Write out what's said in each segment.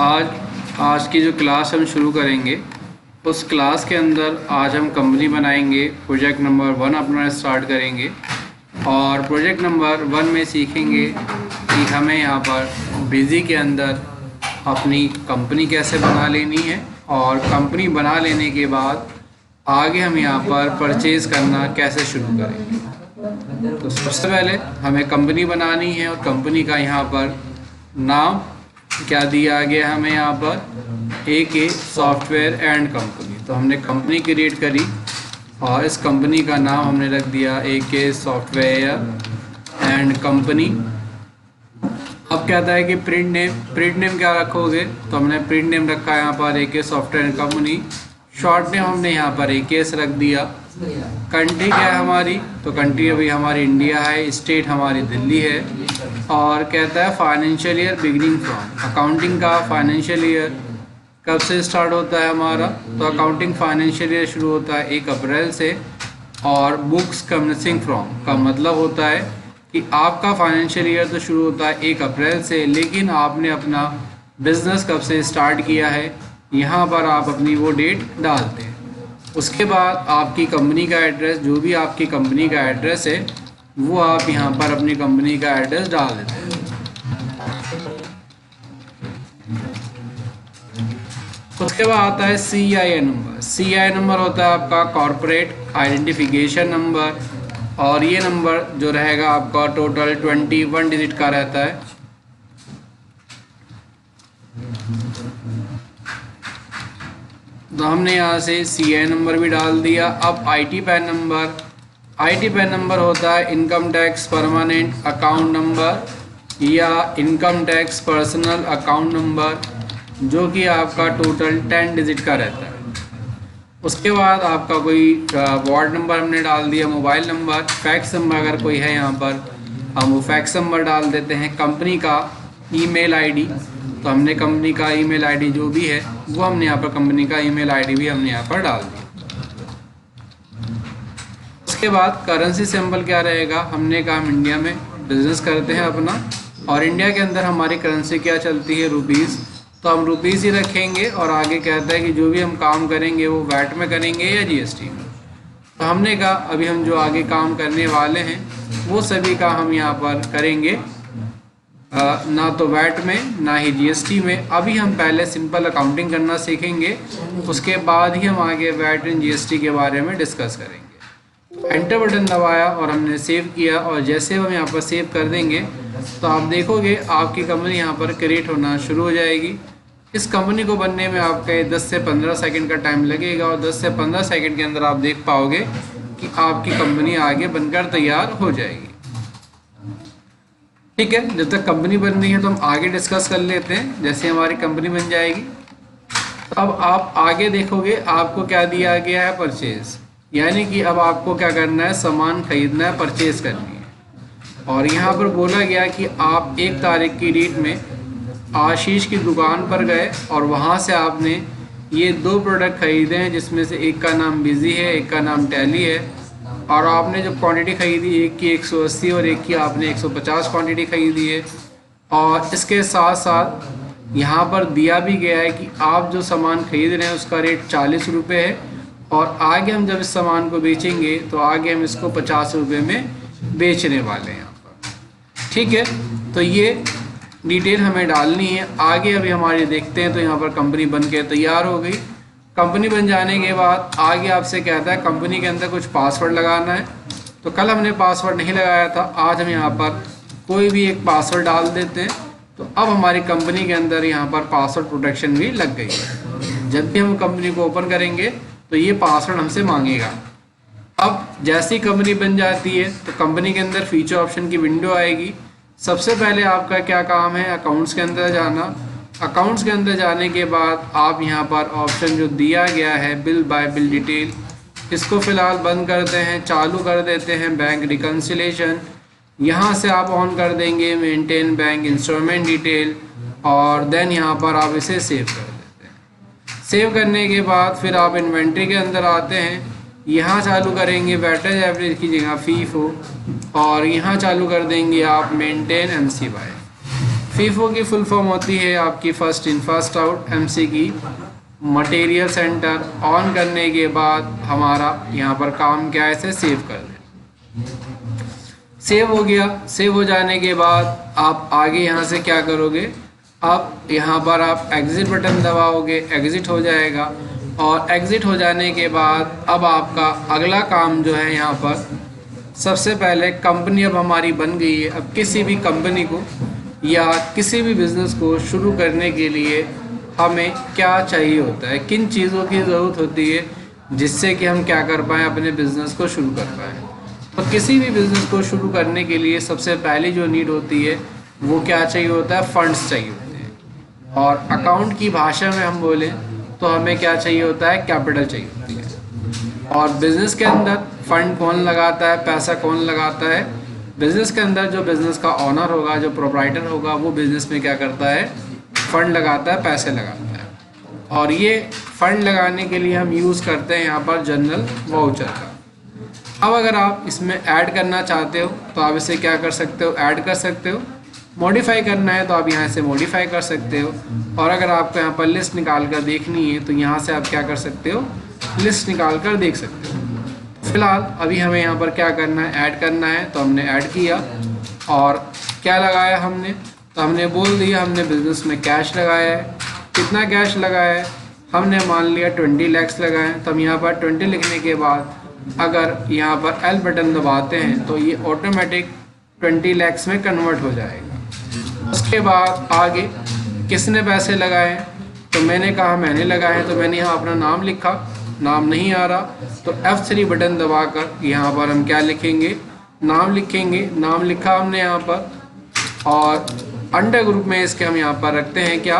आज आज की जो क्लास हम शुरू करेंगे उस क्लास के अंदर आज हम कंपनी बनाएंगे। प्रोजेक्ट नंबर 1 अपना स्टार्ट करेंगे और प्रोजेक्ट नंबर 1 में सीखेंगे कि हमें यहाँ पर बिजी के अंदर अपनी कंपनी कैसे बना लेनी है और कंपनी बना लेने के बाद आगे हम यहाँ पर परचेज़ करना कैसे शुरू करेंगे। तो सबसे पहले हमें कंपनी बनानी है और कंपनी का यहाँ पर नाम क्या दिया गया हमें यहाँ पर AK सॉफ्टवेयर एंड कंपनी। तो हमने कंपनी क्रिएट करी और इस कंपनी का नाम हमने रख दिया AK सॉफ्टवेयर एंड कंपनी। अब कहता है कि प्रिंट नेम क्या रखोगे, तो हमने प्रिंट नेम रखा है यहाँ पर AK software and company. Short name हमने यहाँ पर AKS रख दिया। कंट्री क्या है हमारी, तो कंट्री अभी हमारी इंडिया है, स्टेट हमारी दिल्ली है। और कहता है financial year beginning from, accounting का फाइनेंशियल ईयर कब से स्टार्ट होता है हमारा, तो अकाउंटिंग फाइनेंशियल ईयर शुरू होता है 1 अप्रैल से। और बुक्स कमेंसिंग फ्रॉम का मतलब होता है कि आपका फाइनेंशियल ईयर तो शुरू होता है 1 अप्रैल से, लेकिन आपने अपना बिज़नेस कब से स्टार्ट किया है यहाँ पर आप अपनी वो डेट डालते हैं। उसके बाद आपकी कंपनी का एड्रेस, जो भी आपकी कंपनी का एड्रेस है वो आप यहाँ पर अपनी कंपनी का एड्रेस डाल देते हैं। उसके बाद आता है CIN नंबर। CIN नंबर होता है आपका कॉर्पोरेट आइडेंटिफिकेशन नंबर और ये नंबर जो रहेगा आपका टोटल 21 डिजिट का रहता है। तो हमने यहाँ से CIN नंबर भी डाल दिया। अब IT PAN number, IT PAN number होता है income tax permanent account number या income tax personal account number, जो कि आपका टोटल 10 डिजिट का रहता है। उसके बाद आपका कोई वार्ड नंबर हमने डाल दिया, मोबाइल नंबर, फैक्स नंबर अगर कोई है यहाँ पर हम वो फैक्स नंबर डाल देते हैं। कंपनी का ईमेल आईडी, तो हमने कंपनी का ईमेल आईडी जो भी है वो हमने यहाँ पर कंपनी का ईमेल आईडी भी हमने यहाँ पर डाल दिया। उसके बाद करेंसी सिंबल क्या रहेगा, हमने कहा हम इंडिया में बिजनेस करते हैं अपना और इंडिया के अंदर हमारी करेंसी क्या चलती है, रुपीज़, तो हम रुपीज़ ही रखेंगे। और आगे कहता है कि जो भी हम काम करेंगे वो वैट में करेंगे या GST में। तो हमने कहा अभी हम जो आगे काम करने वाले हैं वो सभी का हम यहाँ पर करेंगे ना तो वैट में ना ही GST में। अभी हम पहले सिंपल अकाउंटिंग करना सीखेंगे, उसके बाद ही हम आगे वैट एंड GST के बारे में डिस्कस करेंगे। एंटर बटन दबाया और हमने सेव किया और जैसे हम यहाँ पर सेव कर देंगे तो आप देखोगे आपकी कंपनी यहाँ पर क्रिएट होना शुरू हो जाएगी। इस कंपनी को बनने में आपके 10 से 15 सेकंड का टाइम लगेगा और 10 से 15 सेकंड के अंदर आप देख पाओगे कि आपकी कंपनी आगे बनकर तैयार हो जाएगी। ठीक है, जब तक कंपनी बन रही है तो हम आगे डिस्कस कर लेते हैं। जैसे हमारी कंपनी बन जाएगी तो अब आप आगे देखोगे आपको क्या दिया गया है, परचेज, यानी कि अब आपको क्या करना है, सामान खरीदना है, परचेज करनी है। और यहाँ पर बोला गया कि आप 1 तारीख की डेट में आशीष की दुकान पर गए और वहाँ से आपने ये 2 प्रोडक्ट खरीदे हैं, जिसमें से एक का नाम बिजी है, एक का नाम टैली है। और आपने जो क्वांटिटी खरीदी, एक की 180 और एक की आपने 150 क्वांटिटी खरीदी है। और इसके साथ साथ यहाँ पर दिया भी गया है कि आप जो सामान खरीद रहे हैं उसका रेट 40 रुपये है और आगे हम जब इस सामान को बेचेंगे तो आगे हम इसको 50 रुपये में बेचने वाले हैं यहाँ पर। ठीक है, तो ये डिटेल हमें डालनी है। आगे अभी हमारी देखते हैं। तो यहाँ पर कंपनी बन के तैयार हो गई। कंपनी बन जाने के बाद आगे आपसे कहता है कंपनी के अंदर कुछ पासवर्ड लगाना है। तो कल हमने पासवर्ड नहीं लगाया था, आज हम यहाँ पर कोई भी एक पासवर्ड डाल देते हैं। तो अब हमारी कंपनी के अंदर यहाँ पर पासवर्ड प्रोटेक्शन भी लग गई है। जब भी हम कंपनी को ओपन करेंगे तो ये पासवर्ड हमसे मांगेगा। अब जैसी कंपनी बन जाती है तो कंपनी के अंदर फीचर ऑप्शन की विंडो आएगी। सबसे पहले आपका क्या काम है, अकाउंट्स के अंदर जाना। अकाउंट्स के अंदर जाने के बाद आप यहाँ पर ऑप्शन जो दिया गया है बिल बाय बिल डिटेल, इसको फ़िलहाल बंद करते हैं, चालू कर देते हैं बैंक रिकन्सिलेशन। यहाँ से आप ऑन कर देंगे मेंटेन बैंक इंस्टॉलमेंट डिटेल और देन यहाँ पर आप इसे सेव कर देते हैं। सेव करने के बाद फिर आप इन्वेंट्री के अंदर आते हैं, यहाँ चालू करेंगे वेटेज एवरेज की जगह फीफो और यहाँ चालू कर देंगे आप मेंटेन MCY। फीफो की फुल फॉर्म होती है आपकी first in first out, MC की मटेरियल सेंटर। ऑन करने के बाद हमारा यहाँ पर काम क्या है, इसे सेव कर दें। सेव हो गया। सेव हो जाने के बाद आप आगे यहाँ से क्या करोगे, अब यहाँ पर आप एग्ज़िट बटन दबाओगे, एग्ज़िट हो जाएगा। और एग्ज़िट हो जाने के बाद अब आपका अगला काम जो है यहाँ पर, सबसे पहले कंपनी अब हमारी बन गई है। अब किसी भी कंपनी को या किसी भी बिज़नेस को शुरू करने के लिए हमें क्या चाहिए होता है, किन चीज़ों की ज़रूरत होती है जिससे कि हम क्या कर पाएँ, अपने बिज़नेस को शुरू कर पाएँ। तो किसी भी बिज़नेस को शुरू करने के लिए सबसे पहली जो नीड होती है वो क्या चाहिए होता है, फंड्स चाहिए होते हैं। और अकाउंट की भाषा में हम बोलें तो हमें क्या चाहिए होता है, कैपिटल चाहिए होती है। और बिज़नेस के अंदर फ़ंड कौन लगाता है, पैसा कौन लगाता है, बिज़नेस के अंदर जो बिज़नेस का ऑनर होगा, जो प्रोप्राइटर होगा, वो बिज़नेस में क्या करता है, फ़ंड लगाता है, पैसे लगाता है। और ये फ़ंड लगाने के लिए हम यूज़ करते हैं यहाँ पर जनरल वाउचर का। अब अगर आप इसमें ऐड करना चाहते हो तो आप इसे क्या कर सकते हो, ऐड कर सकते हो। मॉडिफाई करना है तो आप यहाँ से मॉडिफाई कर सकते हो। और अगर आपको यहाँ पर लिस्ट निकाल कर देखनी है तो यहाँ से आप क्या कर सकते हो, लिस्ट निकाल कर देख सकते हो। फिलहाल अभी हमें यहाँ पर क्या करना है, ऐड करना है। तो हमने ऐड किया और क्या लगाया हमने, तो हमने बोल दिया हमने बिज़नेस में कैश लगाया है। कितना कैश लगाया है, हमने मान लिया 20 लाख लगाए। तो हम यहाँ पर 20 लिखने के बाद अगर यहाँ पर एल बटन दबाते हैं तो ये ऑटोमेटिक 20 लाख में कन्वर्ट हो जाएगा। उसके बाद आगे किसने पैसे लगाए, तो मैंने कहा मैंने लगाए, तो मैंने यहाँ अपना नाम लिखा, नाम नहीं आ रहा तो F3 बटन दबाकर यहाँ पर हम क्या लिखेंगे, नाम लिखेंगे। नाम लिखा हमने यहाँ पर और अंडर ग्रुप में इसके हम यहाँ पर रखते हैं क्या,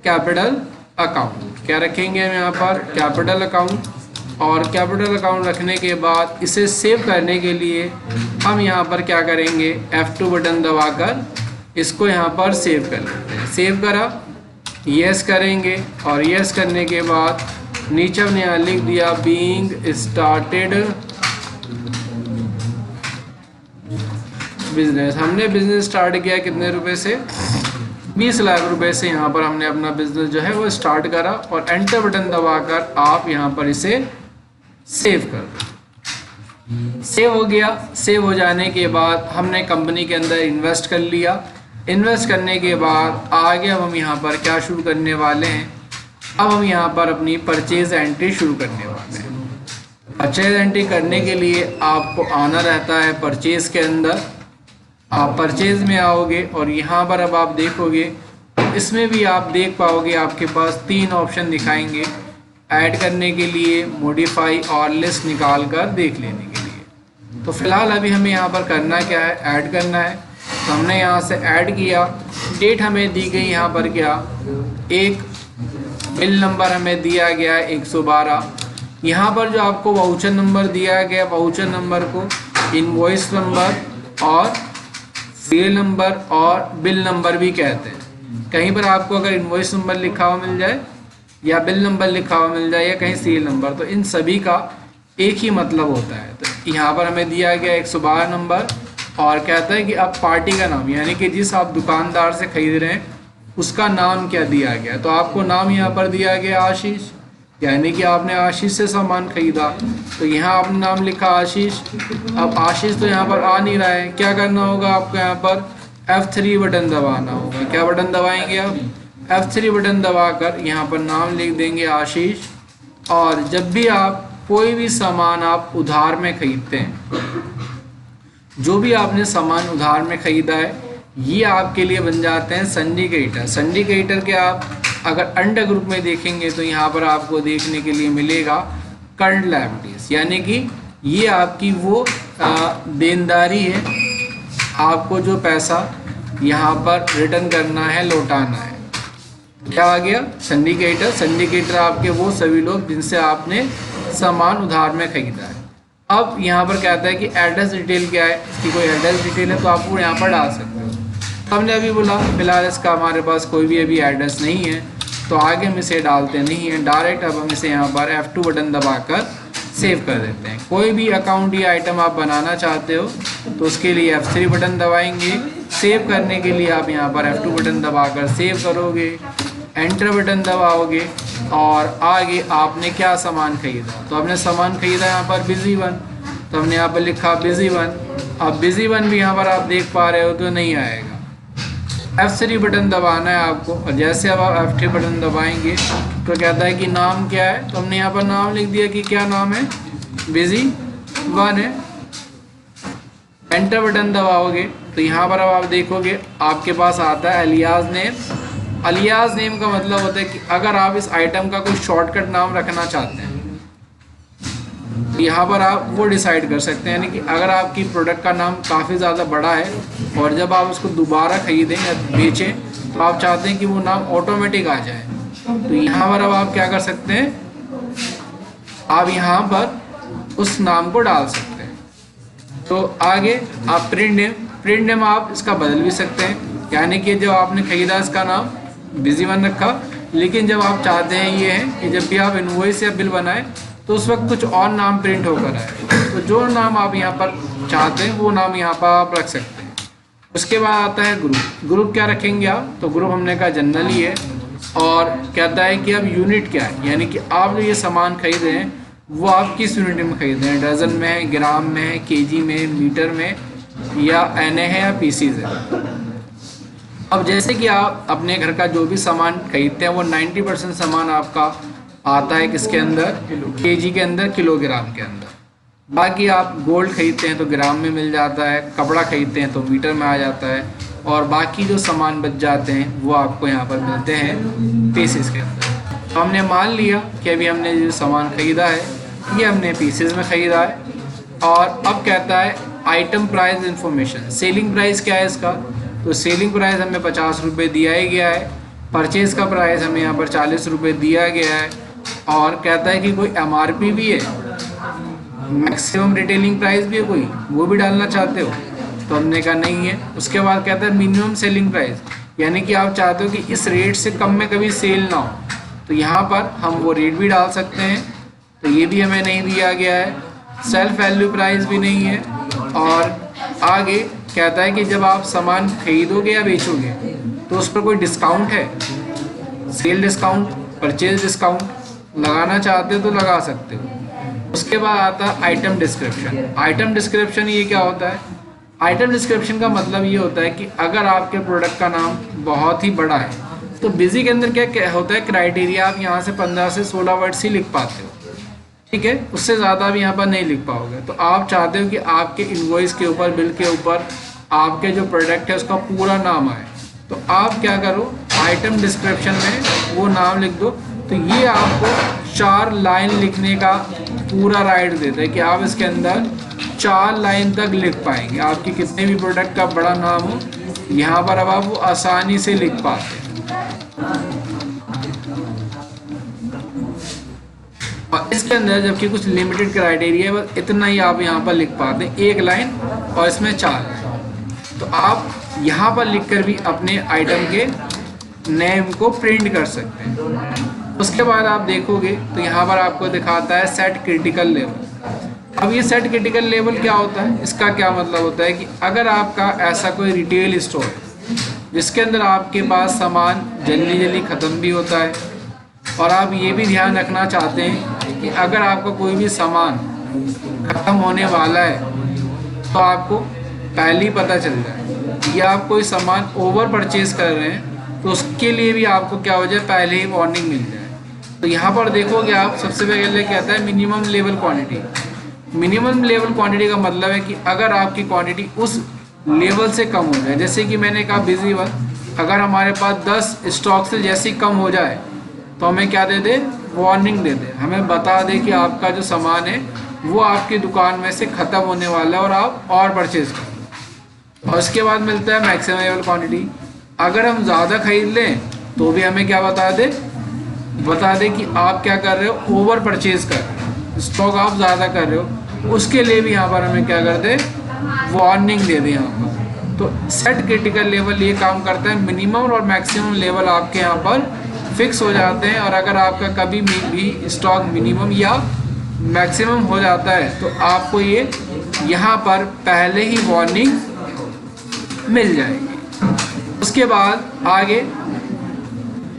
कैपिटल अकाउंट। क्या रखेंगे हम यहाँ पर, कैपिटल अकाउंट। और कैपिटल अकाउंट रखने के बाद इसे सेव करने के लिए हम यहाँ पर क्या करेंगे, F2 बटन दबाकर इसको यहाँ पर सेव कर लेते हैं। सेव करा, यस करेंगे और यस करने के बाद नीचे हमने यहाँ लिख दिया बीइंग स्टार्टेड बिजनेस। हमने बिजनेस स्टार्ट किया कितने रुपए से, 20 लाख रुपए से यहाँ पर हमने अपना बिजनेस जो है वो स्टार्ट करा। और एंटर बटन दबाकर आप यहाँ पर इसे सेव कर दो। सेव हो गया। सेव हो जाने के बाद हमने कंपनी के अंदर इन्वेस्ट कर लिया। इन्वेस्ट करने के बाद आगे अब हम यहाँ पर क्या शुरू करने वाले हैं, अब हम यहाँ पर अपनी परचेज एंट्री शुरू करने वाले हैं। परचेज एंट्री करने के लिए आपको आना रहता है परचेज के अंदर। आप परचेज में आओगे और यहाँ पर अब आप देखोगे, इसमें भी आप देख पाओगे आपके पास 3 ऑप्शन दिखाएंगे, ऐड करने के लिए, मॉडिफाई और लिस्ट निकाल कर देख लेने के लिए। तो फिलहाल अभी हमें यहाँ पर करना क्या है, ऐड करना है। तो हमने यहाँ से ऐड किया। डेट हमें दी गई यहाँ पर क्या, एक बिल नंबर हमें दिया गया है 112। यहाँ पर जो आपको वाउचर नंबर दिया गया, वाउचर नंबर को इनवॉइस नंबर और सीरियल नंबर और बिल नंबर भी कहते हैं। कहीं पर आपको अगर इनवॉइस नंबर लिखा हुआ मिल जाए या बिल नंबर लिखा हुआ मिल जाए या कहीं सीरियल नंबर, तो इन सभी का एक ही मतलब होता है। तो यहाँ पर हमें दिया गया 112 नंबर और कहता है कि अब पार्टी का नाम, यानी कि जिस आप दुकानदार से खरीद रहे हैं उसका नाम क्या दिया गया। तो आपको नाम यहाँ पर दिया गया आशीष, यानी कि आपने आशीष से सामान खरीदा, तो यहाँ आपने नाम लिखा आशीष। अब आशीष तो यहाँ पर आ नहीं रहा है, क्या करना होगा आपको, यहाँ पर F3 बटन दबाना होगा। क्या बटन दबाएंगे आप, F3 बटन दबाकर यहाँ पर नाम लिख देंगे आशीष। और जब भी आप कोई भी सामान आप उधार में खरीदते हैं, जो भी आपने सामान उधार में खरीदा है, ये आपके लिए बन जाते हैं सिंडिकेटर। सिंडिकेटर के आप अगर अंडर ग्रुप में देखेंगे तो यहाँ पर आपको देखने के लिए मिलेगा करंट लायबिलिटीज, यानी कि ये आपकी वो देनदारी है, आपको जो पैसा यहाँ पर रिटर्न करना है, लौटाना है। क्या आ गया, सिंडिकेटर। सिंडिकेटर आपके वो सभी लोग जिनसे आपने सामान उधार में खरीदा है। अब यहाँ पर कहता है कि एड्रेस डिटेल क्या है, इसकी कोई एड्रेस डिटेल है तो आप वो यहाँ पर डाल सकते हो। हमने अभी बोला फिलहाल इसका हमारे पास कोई भी अभी एड्रेस नहीं है, तो आगे हम इसे डालते नहीं हैं डायरेक्ट। अब हम इसे यहाँ पर F2 बटन दबाकर सेव कर देते हैं। कोई भी अकाउंट या आइटम आप बनाना चाहते हो तो उसके लिए F3 बटन दबाएंगे, सेव करने के लिए आप यहाँ पर F2 बटन दबाकर सेव करोगे, एंटर बटन दबाओगे और आगे आपने क्या सामान खरीदा, तो आपने सामान खरीदा यहाँ पर बिजी वन, तो हमने यहाँ पर लिखा बिजी वन। अब बिजी वन भी यहाँ पर आप देख पा रहे हो तो नहीं आएगा, F3 बटन दबाना है आपको, और जैसे अब आप F3 बटन दबाएंगे तो कहता है कि नाम क्या है, तो हमने यहाँ पर नाम लिख दिया कि क्या नाम है, बिजी वन है। एंटर बटन दबाओगे तो यहाँ पर अब आप देखोगे आपके पास आता है अलियास नेम। अलियास नेम का मतलब होता है कि अगर आप इस आइटम का कोई शॉर्टकट नाम रखना चाहते हैं तो यहाँ पर आप वो डिसाइड कर सकते हैं, यानी कि अगर आपकी प्रोडक्ट का नाम काफ़ी ज़्यादा बड़ा है और जब आप उसको दोबारा ख़रीदें या बेचें तो आप चाहते हैं कि वो नाम ऑटोमेटिक आ जाए, तो यहाँ पर अब आप क्या कर सकते हैं, आप यहाँ पर उस नाम को डाल सकते हैं। तो आगे आप प्रिंट नेम आप इसका बदल भी सकते हैं, यानी कि जो आपने ख़रीदा इसका नाम बिजी वन रखा, लेकिन जब आप चाहते हैं ये है कि जब भी आप इनवॉइस या बिल बनाएं तो उस वक्त कुछ और नाम प्रिंट होकर आए, तो जो नाम आप यहाँ पर चाहते हैं वो नाम यहाँ पर आप रख सकते हैं। उसके बाद आता है ग्रुप क्या रखेंगे आप, तो ग्रुप हमने कहा जनरल ही है, और कहता है कि अब यूनिट क्या है, यानी कि आप जो ये सामान खरीद रहे हैं वो आप किस यूनिट में खरीद रहे हैं, डजन में है, ग्राम में है, केजी में, मीटर में, या NA है या पीसीज है। अब जैसे कि आप अपने घर का जो भी सामान खरीदते हैं वो 90% सामान आपका आता है किसके अंदर, केजी के अंदर, किलोग्राम के अंदर। बाकी आप गोल्ड खरीदते हैं तो ग्राम में मिल जाता है, कपड़ा खरीदते हैं तो मीटर में आ जाता है, और बाकी जो सामान बच जाते हैं वो आपको यहाँ पर मिलते हैं पीसेस के अंदर। तो हमने मान लिया कि अभी हमने जो सामान ख़रीदा है ये हमने पीसेस में ख़रीदा है, और अब कहता है item price information, selling price क्या है इसका, तो सेलिंग प्राइस हमें 50 रुपये दिया ही गया है, परचेज़ का प्राइस हमें यहाँ पर 40 रुपये दिया गया है, और कहता है कि कोई MRP भी है, मैक्सिमम रिटेलिंग प्राइस भी है कोई, वो भी डालना चाहते हो, तो हमने कहा नहीं है। उसके बाद कहता है मिनिमम सेलिंग प्राइस, यानी कि आप चाहते हो कि इस रेट से कम में कभी सेल ना हो, तो यहाँ पर हम वो रेट भी डाल सकते हैं, तो ये भी हमें नहीं दिया गया है। सेल्फ वैल्यू प्राइस भी नहीं है, और आगे कहता है कि जब आप सामान खरीदोगे या बेचोगे तो उस पर कोई डिस्काउंट है, सेल डिस्काउंट, परचेज डिस्काउंट लगाना चाहते हो तो लगा सकते हो। उसके बाद आता है आइटम डिस्क्रिप्शन। आइटम डिस्क्रिप्शन ये क्या होता है, आइटम डिस्क्रिप्शन का मतलब ये होता है कि अगर आपके प्रोडक्ट का नाम बहुत ही बड़ा है तो बिजी के अंदर क्या होता है क्राइटेरिया, आप यहाँ से 15 से 16 वर्ड्स ही लिख पाते हो, ठीक है, उससे ज़्यादा भी यहाँ पर नहीं लिख पाओगे। तो आप चाहते हो कि आपके इनवॉइस के ऊपर, बिल के ऊपर आपके जो प्रोडक्ट है उसका पूरा नाम आए, तो आप क्या करो, आइटम डिस्क्रिप्शन में वो नाम लिख दो। तो ये आपको 4 लाइन लिखने का पूरा राइट देता है कि आप इसके अंदर 4 लाइन तक लिख पाएंगे, आपके कितने भी प्रोडक्ट का बड़ा नाम हो यहाँ पर अब आप वो आसानी से लिख पाते हैं। और इसके अंदर जबकि कुछ लिमिटेड क्राइटेरिया है, बस इतना ही आप यहाँ पर लिख पाते हैं, 1 लाइन और इसमें 4 लाइन। तो आप यहाँ पर लिखकर भी अपने आइटम के नेम को प्रिंट कर सकते हैं। उसके बाद आप देखोगे तो यहाँ पर आपको दिखाता है सेट क्रिटिकल लेवल। अब ये सेट क्रिटिकल लेवल क्या होता है, इसका क्या मतलब होता है कि अगर आपका ऐसा कोई रिटेल स्टोर है जिसके अंदर आपके पास सामान जल्दी ख़त्म भी होता है, और आप ये भी ध्यान रखना चाहते हैं कि अगर आपका कोई भी सामान ख़त्म होने वाला है तो आपको पहले ही पता चल जाए, या आप कोई सामान ओवर परचेज कर रहे हैं तो उसके लिए भी आपको क्या हो जाए, पहले ही वार्निंग मिल जाए। तो यहाँ पर देखोगे आप सबसे पहले कहता है minimum level quantity. Minimum level quantity का मतलब है कि अगर आपकी क्वांटिटी उस लेवल से कम हो जाए, जैसे कि मैंने कहा बिजी वन, अगर हमारे पास 10 स्टॉक से जैसे ही कम हो जाए तो हमें क्या दे दे, वार्निंग दे दे, हमें बता दे कि आपका जो सामान है वो आपकी दुकान में से ख़त्म होने वाला है और आप और परचेज करो। और उसके बाद मिलता है मैक्सिमम लेवल क्वांटिटी। अगर हम ज़्यादा खरीद लें तो भी हमें क्या बता दे कि आप क्या कर रहे हो, ओवर परचेज कर रहे हो, स्टॉक आप ज़्यादा कर रहे हो, उसके लिए भी यहाँ पर हमें क्या कर दे, वार्निंग दे दे यहाँ पर। तो सेट क्रिटिकल लेवल ये काम करता है, मिनिमम और मैक्सिमम लेवल आपके यहाँ पर फिक्स हो जाते हैं, और अगर आपका कभी भी स्टॉक मिनिमम या मैक्सिमम हो जाता है तो आपको ये यहाँ पर पहले ही वार्निंग मिल जाएगी। उसके बाद आगे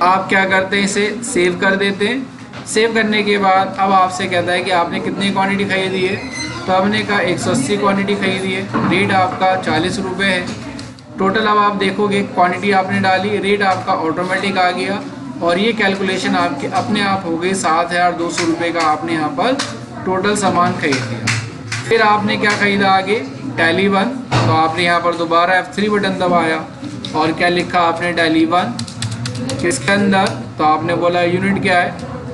आप क्या करते हैं, इसे सेव कर देते हैं। सेव करने के बाद अब आपसे कहता है कि आपने कितनी क्वांटिटी खरीदी है, तो हमने कहा 180 क्वांटिटी खरीदी है, रेट आपका 40 रुपये है। टोटल अब आप देखोगे क्वांटिटी आपने डाली, रेट आपका ऑटोमेटिक आ गया और ये कैलकुलेशन आपके अपने आप हो गई 7,200 रुपये का आपने यहाँ पर टोटल सामान खरीद लिया। फिर आपने क्या खरीदा आगे, टैली 1, तो आपने यहाँ पर दोबारा F3 बटन दबाया और क्या लिखा आपने टैली 1 किसके अंदर, तो आपने बोला यूनिट क्या है,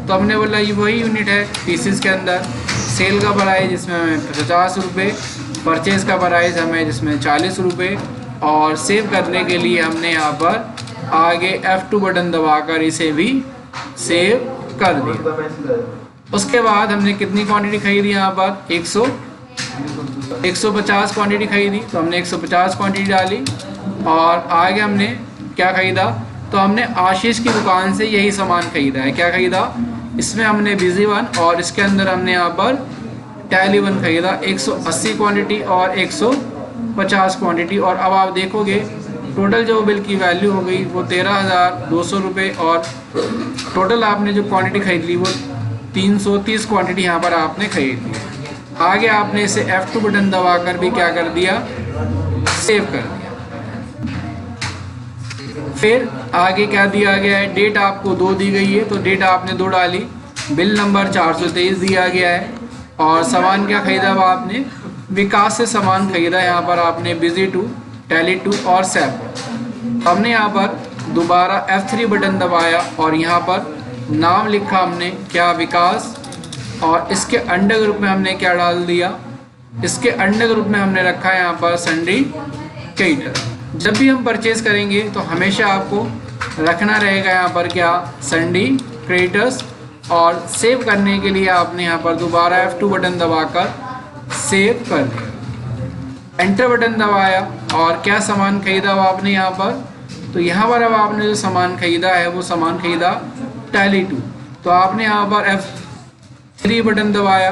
तो हमने बोला ये वही यूनिट है पीसेस के अंदर। सेल का प्राइस जिसमें हमें 50 रुपये, परचेज़ का प्राइस हमें जिसमें 40 रुपये, और सेव करने के लिए हमने यहाँ पर आगे F2 बटन दबाकर इसे भी सेव कर दिया। उसके बाद हमने कितनी क्वांटिटी खरीदी यहाँ पर 150 क्वांटिटी खरीदी, तो हमने 150 क्वांटिटी डाली और आगे हमने क्या खरीदा, तो हमने आशीष की दुकान से यही सामान खरीदा है। क्या खरीदा, इसमें हमने बिजी 1 और इसके अंदर हमने यहाँ पर टैली 1 खरीदा 180 क्वांटिटी और 150 क्वांटिटी। और अब आप देखोगे टोटल जो बिल की वैल्यू हो गई वो 13,200 रुपये, और टोटल आपने जो क्वांटिटी खरीद ली वो 330 क्वांटिटी यहाँ पर आपने खरीद ली। आगे आपने इसे F2 बटन दबाकर भी क्या कर दिया, सेव कर दिया। फिर आगे क्या दिया गया है, डेट आपको 2 दी गई है, तो डेट आपने 2 डाली, बिल नंबर 423 दिया गया है, और सामान क्या खरीदा हुआ आपने, विकास से सामान खरीदा। यहाँ पर आपने बिजी 2, टैली 2 और सैप। हमने यहाँ पर दोबारा F3 बटन दबाया और यहाँ पर नाम लिखा हमने क्या, विकास, और इसके अंडर ग्रुप में हमने क्या डाल दिया, इसके अंडर ग्रुप में हमने रखा है यहाँ पर सिंडिकेटर। जब भी हम परचेज़ करेंगे तो हमेशा आपको रखना रहेगा यहाँ पर क्या, सिंडिकेटर्स, और सेव करने के लिए आपने यहाँ पर दोबारा F2 बटन दबाकर सेव कर दिया। एंटर बटन दबाया और क्या सामान खरीदा हुआ आपने यहाँ पर, तो यहाँ पर अब आपने जो सामान खरीदा है वो सामान खरीदा टैली 2, तो आपने यहाँ पर F3 बटन दबाया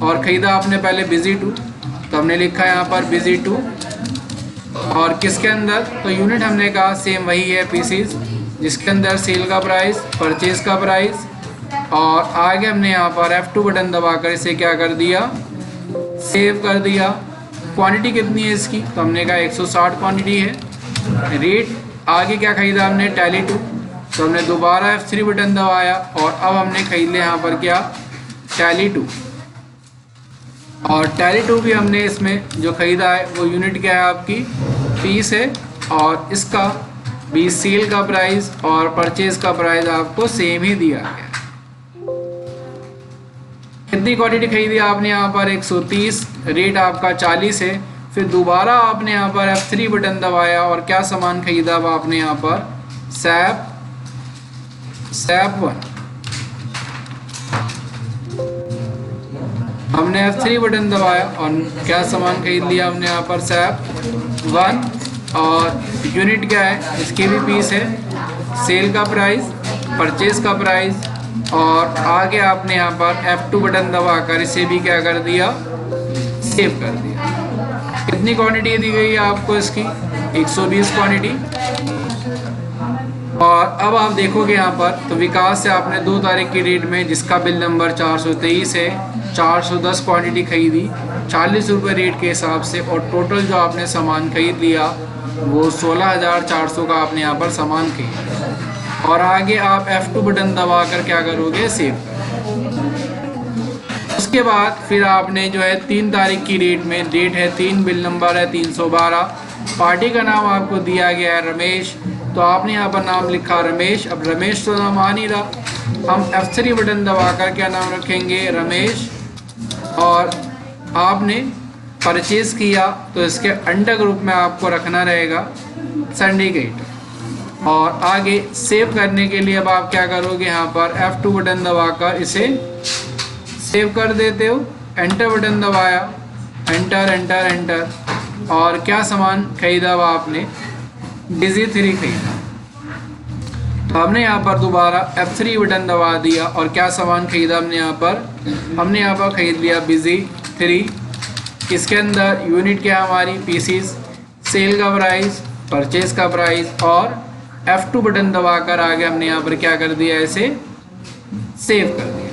और ख़रीदा आपने पहले बिजी 2, तो हमने लिखा यहाँ पर बिजी 2, और किसके अंदर, तो यूनिट हमने कहा सेम वही है पीसीस, जिसके अंदर सेल का प्राइस, परचेज का प्राइस, और आगे हमने यहाँ पर F2 बटन दबाकर इसे क्या कर दिया, सेव कर दिया। क्वांटिटी कितनी है इसकी, तो हमने कहा 160 क्वांटिटी है। रेट आगे क्या खरीदा हमने, टैली 2, तो हमने दोबारा F3 बटन दबाया और अब हमने खरीद लिया यहाँ पर क्या, टैली 2, और टैली 2 भी हमने इसमें जो ख़रीदा है वो यूनिट क्या है आपकी, पीस है, और इसका भी सेल का प्राइस और परचेज़ का प्राइस आपको सेम ही दिया गया। कितनी क्वांटिटी खरीदी आपने यहाँ पर 130, रेट आपका 40 है। फिर दोबारा आपने यहाँ पर F3 बटन दबाया और क्या सामान खरीदा हुआ आपने यहाँ पर, सैप 1, हमने F3 बटन दबाया और क्या सामान खरीद लिया हमने यहाँ पर, सैप 1, और यूनिट क्या है, इसकी भी पीस है, सेल का प्राइस, परचेज का प्राइस, और आगे आपने यहाँ पर F2 बटन दबाकर इसे भी क्या कर दिया, सेव कर दिया। कितनी क्वांटिटी दी गई है आपको इसकी, 120 क्वांटिटी। और अब आप देखोगे यहाँ पर तो विकास से आपने 2 तारीख की डेट में, जिसका बिल नंबर 423 है, 410 क्वांटिटी खरीदी 40 रुपये रेट के हिसाब से, और टोटल जो आपने सामान खरीद लिया वो 16,400 का आपने यहाँ पर सामान खरीदा। और आगे आप F2 बटन दबाकर क्या करोगे, सेव। उसके बाद फिर आपने जो है 3 तारीख की डेट में, डेट है 3, बिल नंबर है 312, पार्टी का नाम आपको दिया गया है रमेश, तो आपने यहाँ पर नाम लिखा रमेश। अब रमेश तो नाम आ नहीं रहा, हम F3 बटन दबाकर क्या नाम रखेंगे, रमेश, और आपने परचेज़ किया तो इसके अंडर ग्रुप में आपको रखना रहेगा सिंडिकेटर। और आगे सेव करने के लिए अब आप क्या करोगे, यहाँ पर F2 बटन दबाकर इसे सेव कर देते हो। एंटर बटन दबाया, एंटर एंटर एंटर, और क्या सामान खरीदा हुआ आपने, बिजी 3 खरीदा, तो हमने यहाँ पर दोबारा F3 बटन दबा दिया और क्या सामान खरीदा हमने यहाँ पर खरीद लिया बिजी 3। इसके अंदर यूनिट क्या हमारी, पीसीस, सेल का प्राइस, परचेज का प्राइस, और F2 बटन दबाकर आगे हमने यहाँ पर क्या कर दिया, इसे सेव कर दिया।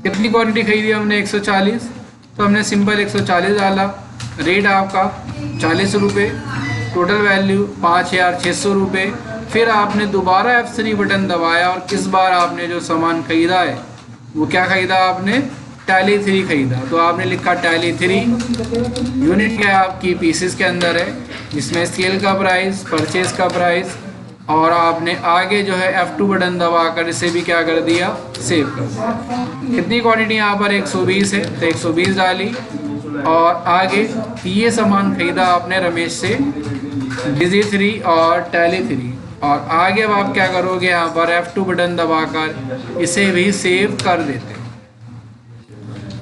कितनी क्वांटिटी खरीदी हमने, 140, तो हमने सिंपल 140 डाला, रेट आपका 40 रुपये, टोटल वैल्यू 5,600 रुपये। फिर आपने दोबारा F3 बटन दबाया और इस बार आपने जो सामान खरीदा है वो क्या खरीदा, आपने टैली 3 खरीदा। तो आपने लिखा टैली 3, यूनिट क्या है आपकी पीसेस के अंदर है, जिसमें सेल का प्राइस, परचेज का प्राइस, और आपने आगे जो है F2 बटन दबाकर इसे भी क्या कर दिया, सेव कर दिया। कितनी क्वांटिटी यहाँ पर 120 है, तो 120 डाली, और आगे ये सामान खरीदा आपने रमेश से, बिजी 3 और टैली 3, और आगे अब आप क्या करोगे, यहाँ पर F2 बटन दबाकर इसे भी सेव कर देते हैं।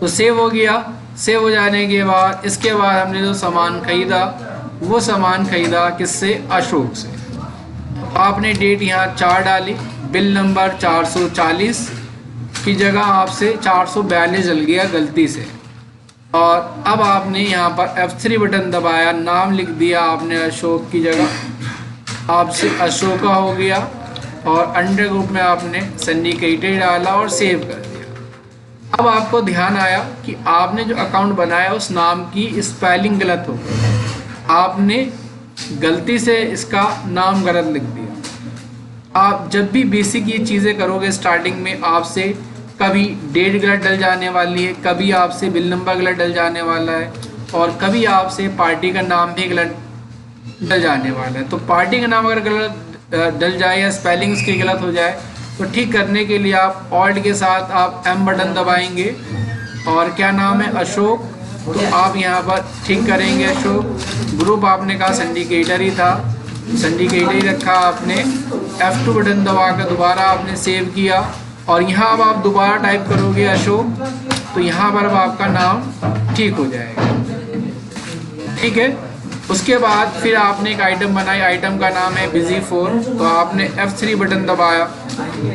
तो सेव हो गया। सेव हो जाने के बाद इसके बाद हमने जो सामान खरीदा वो सामान खरीदा किससे, अशोक से। आपने डेट यहाँ 4 डाली, बिल नंबर 440 की जगह आपसे 442 डल गया गलती से, और अब आपने यहाँ पर F3 बटन दबाया, नाम लिख दिया आपने अशोक की जगह, आपसे अशोका हो गया, और अंडर ग्रुप में आपने सिंडिकेटेड डाला और सेव कर दिया। अब आपको ध्यान आया कि आपने जो अकाउंट बनाया उस नाम की स्पेलिंग गलत हो गई, आपने गलती से इसका नाम गलत लिख दिया। आप जब भी बेसिक ये चीज़ें करोगे स्टार्टिंग में, आपसे कभी डेट गलत डल जाने वाली है, कभी आपसे बिल नंबर गलत डल जाने वाला है, और कभी आपसे पार्टी का नाम भी गलत डल जाने वाला है। तो पार्टी का नाम अगर गलत डल जाए या स्पेलिंग उसकी गलत हो जाए तो ठीक करने के लिए आप ऑल्ट के साथ आप M बटन दबाएंगे, और क्या नाम है, अशोक, तो आप यहाँ पर ठीक करेंगे अशोक। ग्रुप आपने कहा सिंडिकेटर ही था, सिंडिकेटर ही रखा आपने। F2 बटन दबा कर दोबारा आपने सेव किया, और यहाँ अब आप दोबारा टाइप करोगे अशोक, तो यहाँ पर अब आपका नाम ठीक हो जाएगा। ठीक है। उसके बाद फिर आपने एक आइटम बनाई, आइटम का नाम है बिजी 4, तो आपने F3 बटन दबाया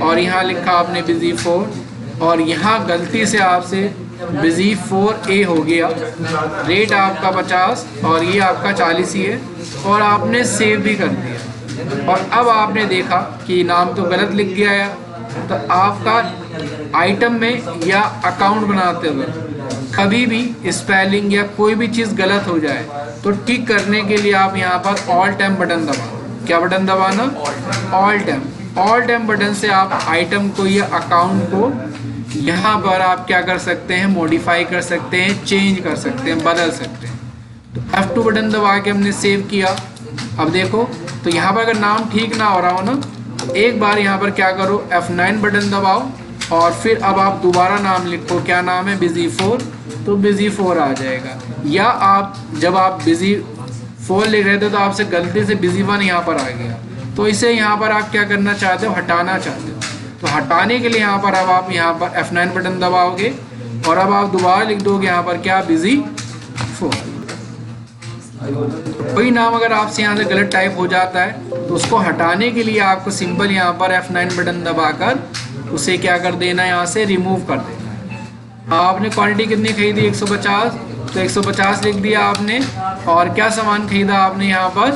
और यहाँ लिखा आपने बिजी 4, और यहाँ गलती से आपसे बिजी 4A हो गया, रेट आपका 50 और ये आपका 40 ही है, और आपने सेव भी कर दिया। और अब आपने देखा कि नाम तो गलत लिख गया है, तो आपका आइटम में या अकाउंट बनाते हुए कभी भी स्पेलिंग या कोई भी चीज़ गलत हो जाए तो ठीक करने के लिए आप यहाँ पर ऑल्ट M बटन दबाओ। क्या बटन दबाना, alt M। Alt M button से आप आइटम को या अकाउंट को यहाँ पर आप क्या कर सकते हैं, मॉडिफाई कर सकते हैं, चेंज कर सकते हैं, बदल सकते हैं। तो F2 बटन दबा के हमने सेव किया। अब देखो तो यहाँ पर अगर नाम ठीक ना हो रहा हो ना, तो एक बार यहाँ पर क्या करो, F9 बटन दबाओ, और फिर अब आप दोबारा नाम लिखो, क्या नाम है, बिजी 4, तो बिजी 4 आ जाएगा। या आप जब आप बिजी 4 लिख रहे थे तो आपसे गलती से बिजी 1 यहाँ पर आ गया, तो इसे यहाँ पर आप क्या करना चाहते हो, हटाना चाहते हो। तो हटाने के लिए यहाँ पर अब आप यहाँ पर F9 बटन दबाओगे, और अब आप दोबारा लिख दोगे यहाँ पर क्या, बिजी 4। कोई नाम अगर आपसे यहाँ से गलत टाइप हो जाता है तो उसको हटाने के लिए आपको सिंपल यहाँ पर F9 बटन दबाकर उसे क्या कर देना है, यहाँ से रिमूव कर देना है। आपने क्वांटिटी कितनी खरीदी, 150, तो 150 लिख दिया आपने। और क्या सामान खरीदा आपने, यहाँ पर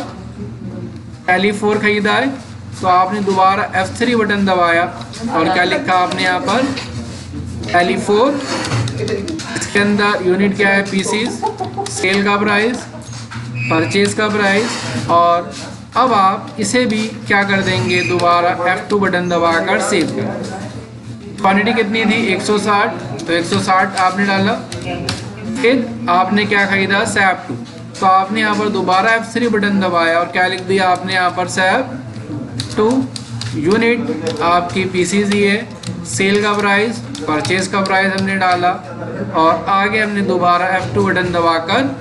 टैली 4 खरीदा है, तो आपने दोबारा F3 बटन दबाया और क्या लिखा आपने यहाँ पर, टैली 4। इसके अंदर यूनिट क्या है, पीसीस, सेल का प्राइस, परचेज का प्राइस, और अब आप इसे भी क्या कर देंगे, दोबारा F2 बटन दबाकर सेव कर। क्वांटिटी कितनी थी, 160, तो 160 आपने डाला। फिर आपने क्या खरीदा, सैप 2, तो आपने यहाँ पर दोबारा F3 बटन दबाया और क्या लिख दिया आपने यहाँ पर, सैप 2। यूनिट आपकी पीसीज ही है, सेल का प्राइस, परचेज का प्राइस हमने डाला, और आगे हमने दोबारा F2 बटन दबाकर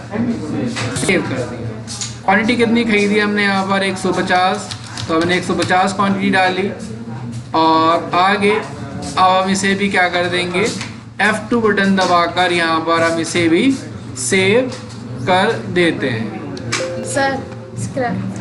सेव कर दिया। क्वांटिटी कितनी खरीदी हमने यहाँ पर, 150, तो हमने 150 क्वांटिटी डाली, और आगे अब हम इसे भी क्या कर देंगे, F2 बटन दबाकर यहाँ पर हम इसे भी सेव कर देते हैं। सर स्क्रैप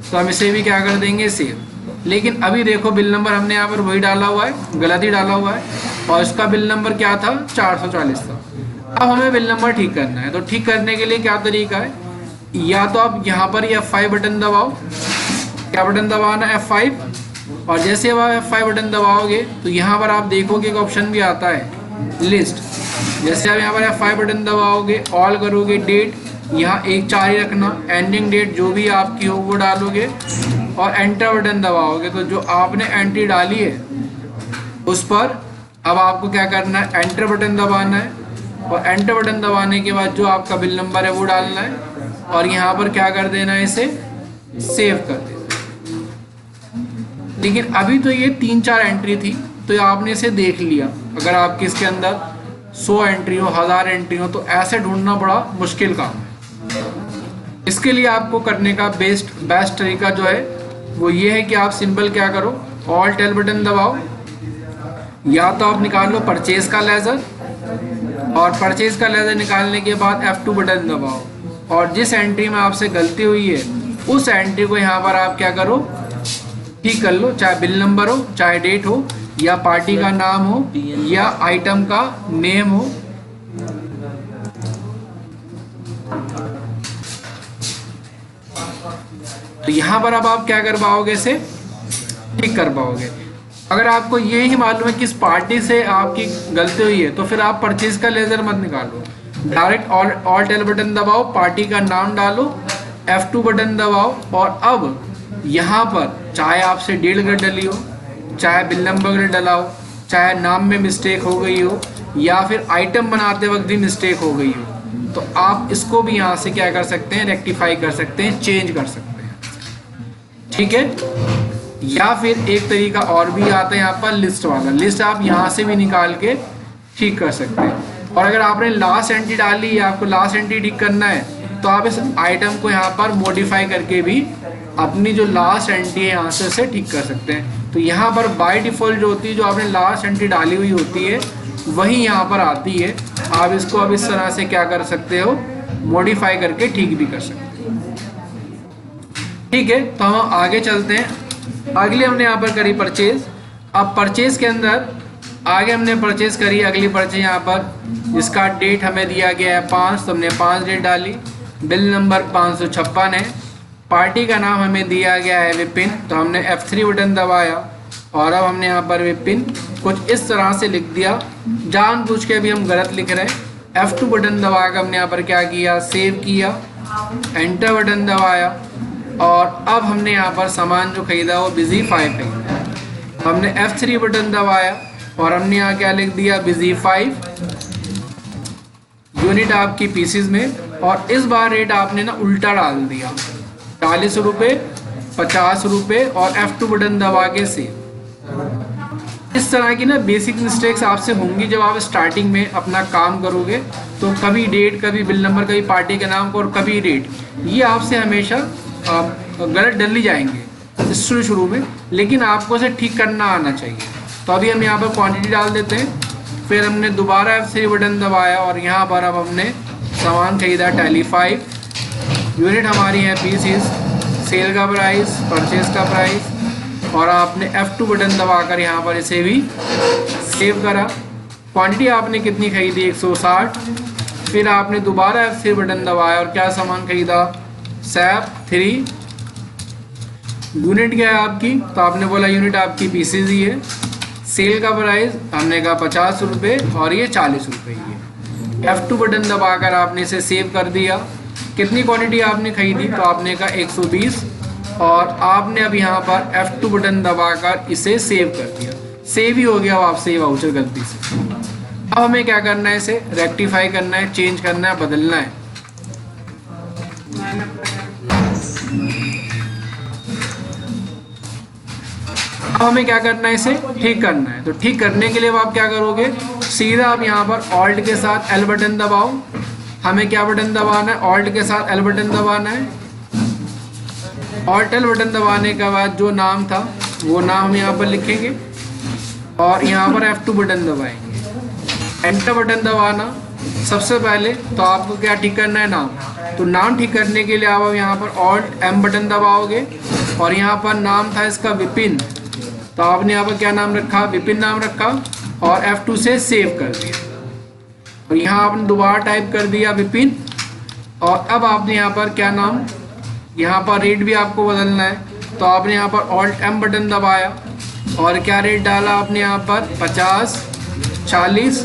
तो हम इसे भी क्या कर देंगे, सेव। लेकिन अभी देखो बिल नंबर हमने यहाँ पर वही डाला हुआ है, गलत ही डाला हुआ है, और इसका बिल नंबर क्या था, 440 था। अब हमें बिल नंबर ठीक करना है, तो ठीक करने के लिए क्या तरीका है, या तो आप यहाँ पर F5 बटन दबाओ, क्या बटन दबाना, F5, और जैसे आप F5 बटन दबाओगे तो यहाँ पर आप देखोगे एक ऑप्शन भी आता है लिस्ट। जैसे आप यहाँ पर F5 बटन दबाओगे, ऑल करोगे, डेट यहाँ 1/4 ही रखना, एंडिंग डेट जो भी आपकी हो वो डालोगे, और एंटर बटन दबाओगे तो जो आपने एंट्री डाली है उस पर अब आपको क्या करना है, एंटर बटन दबाना है, और एंटर बटन दबाने के बाद जो आपका बिल नंबर है वो डालना है, और यहाँ पर क्या कर देना है, इसे सेव कर देना। लेकिन अभी तो ये 3-4 एंट्री थी, तो आपने इसे देख लिया। अगर आपके इसके अंदर 100 एंट्री हो, 1000 एंट्री हो, तो ऐसे ढूंढना बड़ा मुश्किल काम है। इसके लिए आपको करने का बेस्ट तरीका जो है वो ये है कि आप सिंपल क्या करो, ऑल्ट एल बटन दबाओ, या तो आप निकाल लो परचेज का लेज़र, और परचेज का लेज़र निकालने के बाद F2 बटन दबाओ, और जिस एंट्री में आपसे गलती हुई है उस एंट्री को यहाँ पर आप क्या करो, ठीक कर लो, चाहे बिल नंबर हो, चाहे डेट हो, या पार्टी का नाम हो, या आइटम का नेम हो। तो यहाँ पर अब आप क्या कर पाओगे, इसे ठीक कर पाओगे। अगर आपको ये ही मालूम है किस पार्टी से आपकी गलती हुई है, तो फिर आप परचेज का लेज़र मत निकालो, डायरेक्ट ऑल्ट एल बटन दबाओ, पार्टी का नाम डालो, F2 बटन दबाओ, और अब यहाँ पर चाहे आपसे डेट गलत डली हो, चाहे बिल नंबर गलत डला हो, चाहे नाम में मिस्टेक हो गई हो, या फिर आइटम बनाते वक्त भी मिस्टेक हो गई हो, तो आप इसको भी यहाँ से क्या कर सकते हैं, रेक्टिफाई कर सकते हैं, चेंज कर सकते हैं। ठीक है। या फिर एक तरीका और भी आता है यहाँ पर, लिस्ट वाला। लिस्ट आप यहाँ से भी निकाल के ठीक कर सकते हैं। और अगर आपने लास्ट एंट्री डाली या आपको लास्ट एंट्री ठीक करना है, तो आप इस आइटम को यहाँ पर मॉडिफाई करके भी अपनी जो लास्ट एंट्री है यहाँ से उसे ठीक कर सकते हैं। तो यहाँ पर बाय डिफ़ॉल्ट जो होती है, जो आपने लास्ट एंट्री डाली हुई होती है वही यहाँ पर आती है। आप इसको अब इस तरह से क्या कर सकते हो, मॉडिफाई करके ठीक भी कर सकते हो। ठीक है, तो हम आगे चलते हैं। अगले हमने यहाँ पर करी परचेज। अब परचेज के अंदर आगे हमने परचेज करी, अगली परचेज यहाँ पर जिसका डेट हमें दिया गया है 5, तो हमने 5 डेट डाली, बिल नंबर 556 है, पार्टी का नाम हमें दिया गया है विपिन, तो हमने F3 बटन दबाया, और अब हमने यहाँ पर विपिन कुछ इस तरह से लिख दिया, जानबूझ के भी हम गलत लिख रहे हैं। F2 बटन दबाकर हमने यहाँ पर क्या किया, सेव किया, एंटर बटन दबाया, और अब हमने यहाँ पर सामान जो खरीदा वो बिजी 5 खरीदा। हमने F3 बटन दबाया और हमने यहाँ क्या लिख दिया, बिजी 5, यूनिट आपकी पीसीज में, और इस बार रेट आपने ना उल्टा डाल दिया, 40 रुपये, 50 रुपये, और F2 बटन दबा के सेव। इस तरह की ना बेसिक मिस्टेक्स आपसे होंगी जब आप स्टार्टिंग में अपना काम करोगे, तो कभी डेट, कभी बिल नंबर, कभी पार्टी के नाम को, और कभी रेट, ये आपसे हमेशा गलत डल ही जाएंगे शुरू में, लेकिन आपको इसे ठीक करना आना चाहिए। तो अभी हम यहाँ पर क्वांटिटी डाल देते हैं, फिर हमने दोबारा F3 बटन दबाया, और यहाँ पर अब हमने सामान खरीदा टैली 5, यूनिट हमारी है पीसीज, सेल का प्राइस, परचेज का प्राइस, और आपने F2 बटन दबाकर यहाँ पर इसे भी सेव करा। क्वांटिटी आपने कितनी खरीदी, 160, फिर आपने दोबारा F3 बटन दबाया और क्या सामान खरीदा, सैप 3, यूनिट क्या है आपकी, तो आपने बोला यूनिट आपकी पीसीज ही है, सेल का प्राइस हमने कहा 50 रुपये, और ये 40 रुपये ही है। F2 बटन दबाकर आपने इसे सेव कर दिया। कितनी क्वांटिटी आपने खरीदी, तो आपने कहा 120, और आपने अब यहाँ पर F2 बटन दबाकर इसे सेव कर दिया। सेव ही हो गया अब आपसे ये वाउचर गलती से। अब हमें क्या करना है, इसे रेक्टिफाई करना है, चेंज करना है, बदलना है। अब हमें क्या करना है, इसे ठीक करना है। तो ठीक करने के लिए आप क्या करोगे, सीधा आप यहाँ पर ऑल्ट के साथ एल बटन दबाओ। हमें क्या बटन दबाना है, ऑल्ट के साथ एल बटन दबाना है। ऑल्ट एल बटन दबाने के बाद जो नाम था वो नाम हम यहाँ पर लिखेंगे, और यहाँ पर F2 बटन दबाएंगे। एंटर बटन दबाना सबसे पहले, तो आपको क्या ठीक करना है, नाम। तो नाम ठीक करने के लिए आप यहाँ पर ऑल्ट M बटन दबाओगे, और यहाँ पर नाम था इसका विपिन, तो आपने यहाँ पर क्या नाम रखा, विपिन नाम रखा और F2 से सेव कर दिया। और यहाँ आपने दोबारा टाइप कर दिया विपिन, और अब आपने यहाँ पर क्या नाम, यहाँ पर रेट भी आपको बदलना है, तो आपने यहाँ पर Alt M बटन दबाया और क्या रेट डाला आपने यहाँ पर 50 40,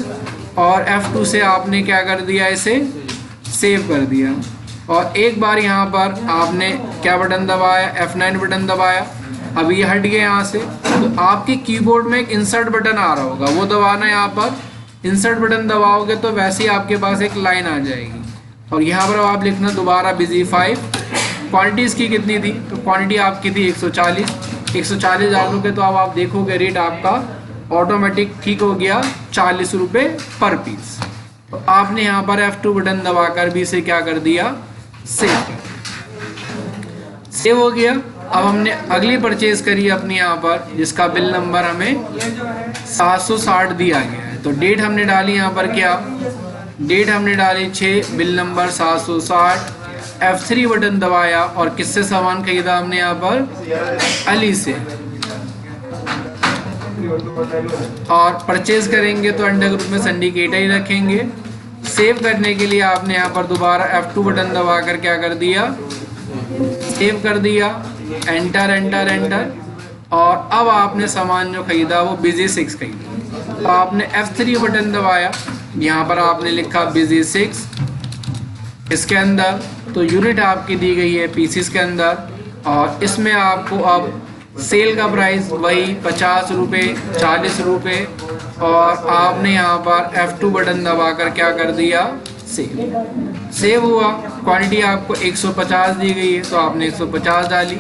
और F2 से आपने क्या कर दिया, इसे सेव कर दिया। और एक बार यहाँ पर आपने क्या बटन दबाया, F9 बटन दबाया। अब ये हट गया यहाँ से, तो आपके कीबोर्ड में एक इंसर्ट बटन आ रहा होगा, वो दबाना है। यहाँ पर इंसर्ट बटन दबाओगे तो वैसे ही आपके पास एक लाइन आ जाएगी, और यहाँ पर आप लिखना दोबारा बिजी 5। क्वांटिटी इसकी कितनी थी, तो क्वांटिटी आपकी थी 140 डालोगे तो अब आप देखोगे रेट आपका ऑटोमेटिक ठीक हो गया 40 रुपये पर पीस। तो आपने यहाँ पर F2 बटन दबाकर भी इसे क्या कर दिया, सेव हो गया। अब हमने अगली परचेज करी अपनी यहाँ पर, जिसका बिल नंबर हमें 760 दिया गया है। तो डेट हमने डाली यहाँ पर, क्या डेट हमने डाली 6, बिल नंबर 760, F3 बटन दबाया और किससे सामान खरीदा हमने यहाँ पर, अली से। और परचेज करेंगे तो अंडर ग्रुप में सिंडिकेटर ही रखेंगे। सेव करने के लिए आपने यहाँ पर दोबारा F2 बटन दबाकर क्या कर दिया, सेव कर दिया, एंटर एंटर एंटर। और अब आपने सामान जो खरीदा वो बिजी 6 खरीदा, तो आपने F3 बटन दबाया, यहाँ पर आपने लिखा बिजी 6 इसके अंदर, तो यूनिट आपकी दी गई है पीसीस के अंदर, और इसमें आपको अब सेल का प्राइस वही 50 रुपये 40 रुपये, और आपने यहाँ पर F2 बटन दबाकर क्या कर दिया, सेव हुआ। क्वांटिटी आपको 150 दी गई है, तो आपने 150 डाली।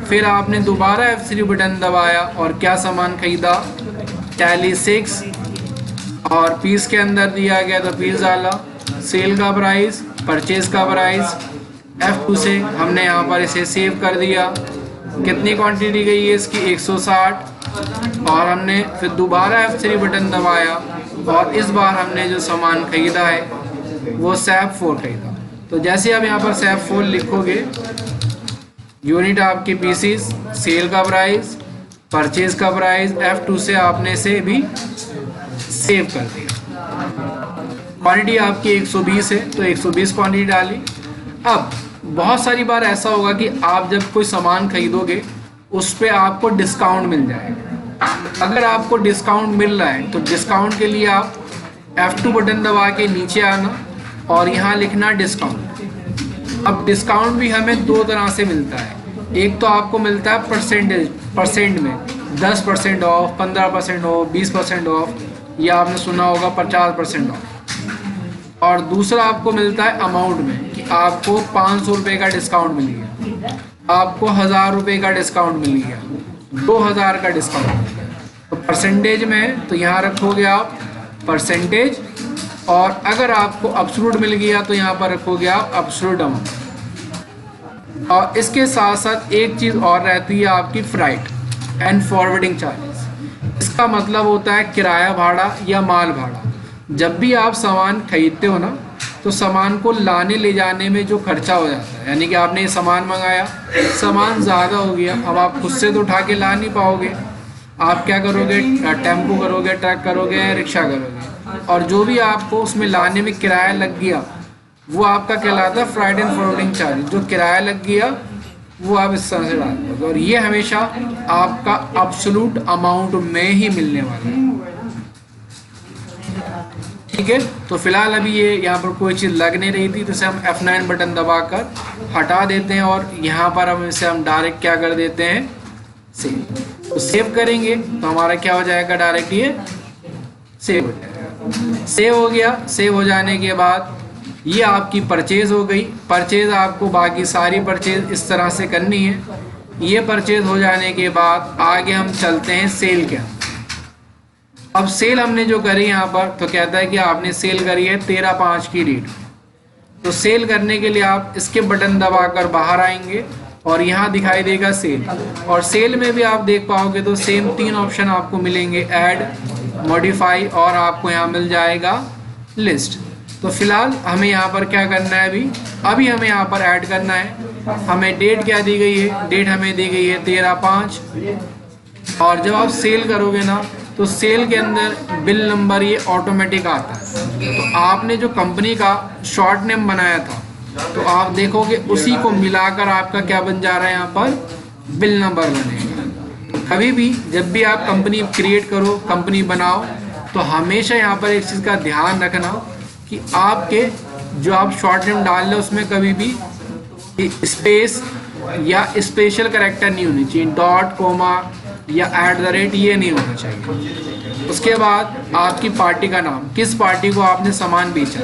फिर आपने दोबारा F3 बटन दबाया और क्या सामान खरीदा, टैली 6, और पीस के अंदर दिया गया तो पीस डाला। सेल का प्राइस, परचेज का प्राइस, F2 से हमने यहाँ पर इसे सेव कर दिया। कितनी क्वांटिटी गई है इसकी, 160, और हमने फिर दोबारा F3 बटन दबाया और इस बार हमने जो सामान खरीदा है वो SAP 4 खरीदा। तो जैसे आप यहाँ पर SAP 4 लिखोगे, यूनिट आपकी पीसीस, सेल का प्राइस, परचेज का प्राइस, F2 से आपने इसे भी सेव कर दिया। क्वांटिटी आपकी 120 है, तो 120 क्वांटिटी डाली। अब बहुत सारी बार ऐसा होगा कि आप जब कोई सामान खरीदोगे उस पर आपको डिस्काउंट मिल जाएगा। अगर आपको डिस्काउंट मिल रहा है तो डिस्काउंट के लिए आप F2 बटन दबा के नीचे आना और यहाँ लिखना डिस्काउंट। अब डिस्काउंट भी हमें दो तरह से मिलता है, एक तो आपको मिलता है परसेंट में 10% ऑफ, 15% ऑफ, 20% ऑफ, या आपने सुना होगा 50% ऑफ, और दूसरा आपको मिलता है अमाउंट में कि आपको 500 रुपये का डिस्काउंट मिल गया, आपको 1000 रुपये का डिस्काउंट मिल गया, 2000 का डिस्काउंट मिल गया। तो परसेंटेज में तो यहाँ रखोगे आप परसेंटेज, और अगर आपको एब्सोल्यूट मिल गया तो यहाँ पर रखोगे आप एब्सोल्यूट अमाउंट। और इसके साथ साथ एक चीज़ और रहती है आपकी फ्राइट एंड फॉरवर्डिंग चार्जेस। इसका मतलब होता है किराया भाड़ा या माल भाड़ा। जब भी आप सामान खरीदते हो ना, तो सामान को लाने ले जाने में जो खर्चा हो जाता है, यानी कि आपने ये सामान मंगाया, सामान ज़्यादा हो गया, अब आप खुद से तो उठा के ला नहीं पाओगे, आप क्या करोगे, टेम्पो करोगे, ट्रक करोगे, रिक्शा करोगे, और जो भी आपको उसमें लाने में किराया लग गया वो आपका कहलाता है फ्राइट एंड फॉरवर्डिंग चार्ज। जो किराया लग गया वो आप इस तरह से डाल दोगे, और ये हमेशा आपका एब्सोल्यूट अमाउंट में ही मिलने वाला है। ठीक है, तो फिलहाल अभी ये यहाँ पर कोई चीज़ लग नहीं रही थी, तो इसे हम F9 बटन दबाकर हटा देते हैं, और यहाँ पर हम इसे डायरेक्ट क्या कर देते हैं, सेव। तो सेव करेंगे तो हमारा क्या हो जाएगा, डायरेक्ट ये सेव हो जाएगा। सेव हो गया। सेव हो जाने के बाद ये आपकी परचेज हो गई। परचेज आपको बाकी सारी परचेज इस तरह से करनी है। ये परचेज हो जाने के बाद आगे हम चलते हैं सेल के अंदर। अब सेल हमने जो करी यहाँ पर, तो कहता है कि आपने सेल करी है 13.5 की रेट। तो सेल करने के लिए आप इसके बटन दबाकर बाहर आएंगे और यहाँ दिखाई देगा सेल, और सेल में भी आप देख पाओगे तो सेम 3 ऑप्शन आपको मिलेंगे, ऐड, मॉडिफाई, और आपको यहाँ मिल जाएगा लिस्ट। तो फिलहाल हमें यहाँ पर क्या करना है, अभी हमें यहाँ पर ऐड करना है। हमें डेट क्या दी गई है, डेट हमें दी गई है 13/5। और जब आप सेल करोगे ना तो सेल के अंदर बिल नंबर ये ऑटोमेटिक आता है। तो आपने जो कंपनी का शॉर्ट नेम बनाया था तो आप देखोगे उसी को मिलाकर आपका क्या बन जा रहा है, यहाँ पर बिल नंबर बनेगा। कभी भी जब भी आप कंपनी क्रिएट करो, कंपनी बनाओ, तो हमेशा यहाँ पर एक चीज़ का ध्यान रखना कि आपके जो आप शॉर्ट नेम डाल रहे हो उसमें कभी भी स्पेस या स्पेशल करैक्टर नहीं होनी चाहिए, डॉट कोमा या @ ये नहीं होना चाहिए। उसके बाद आपकी पार्टी का नाम, किस पार्टी को आपने सामान बेचा।